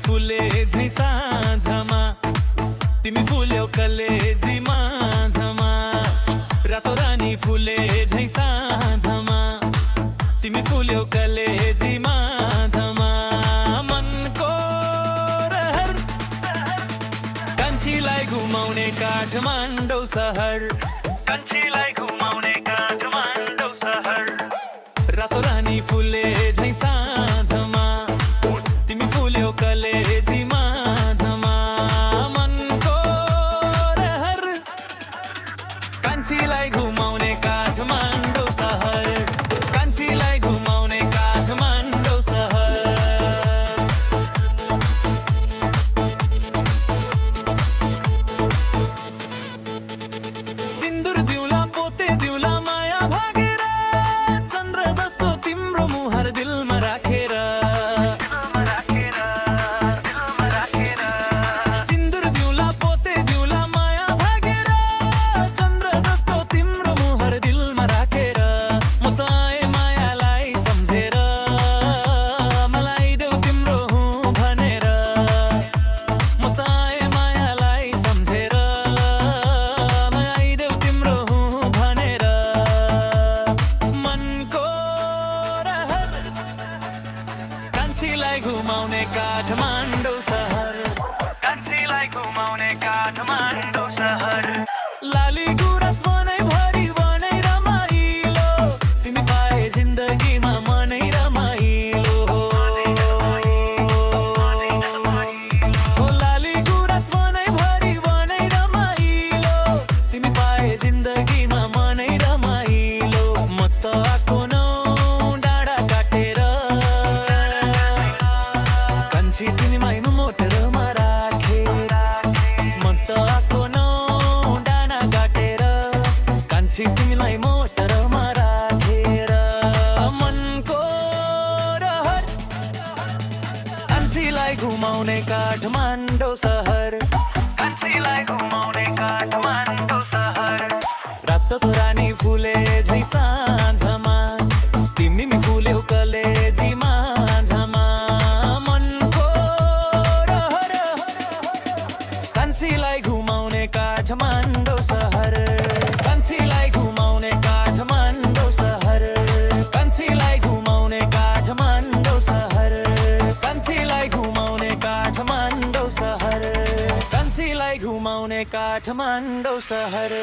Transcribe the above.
फुले झै साँझमा तिमी फुल्यौ कलेजी माझमा रातो रानी फुले झै साँझमा तिमी फुल्यौ कलेजी माझमा मनको रहर कान्छीलाई घुमाउने काठमाडौँ सहर कान्छीलाई घुमाउने काठमाडौँ सहर रातो रानी फुले झै साँझमा तिमी फुल्यौ कलेजी माझमा मनको रहर कान्छीलाई घुमाउने काठमाडौँ सहर कान्छीलाई घुमाउने काठमाडौँ सहर सिन्दुर दिउला पोते दिउला माया भागेर चन्द्र जस्तो तिम्रो मुहार दिलमा राखेर सिन्दुर दिउला पोते दिउला माया भागेर चन्द्र जस्तो तिम्रो मुहार दिलमा राखेर म त आए मायालाई सम्झेर मलाई देऊ तिम्रो हुँ भनेर म त आए मायालाई सम्झेर मलाई देऊ तिम्रो हुँ भनेर मनको रहर कान्छीलाई घुमाउने काठमाडौँ सहर कान्छीलाई घुमाउने काठमाडौँ सहर लाली गुराँस मनै भरि वनै रमाइलो तिमी पाए जिन्दगीमा मनै रमाइलो हो लाली गुराँस मनै भरि वनै रमाइलो तिमी पाए जिन्दगीमा मनै रमाइलो म त आएको नौ डाँडा काटेर कान्छी तिमीलाई म मोटरमा राखेर म त आएको नौ डाँडा काटेर कान्छी तिमीलाई मोटरमा राखेर मनको रहर कान्छीलाई घुमाउने काठमाडौँ सहर कान्छीलाई घुमाउने काठमाडौँ सहर रातो रानी फुले झै साँझमा तिमी फुल्यौ कलेजी माझमा मनको रहर कान्छीलाई घुमाउने काठमाडौँ सहर कान्छीलाई घुमाउने काठमाडौँ सहर कान्छीलाई घुमाउने काठमाडौँ सहर कान्छीलाई घुमाउने काठमाडौँ सहर कान्छीलाई घुमाउने काठमाडौँ सहर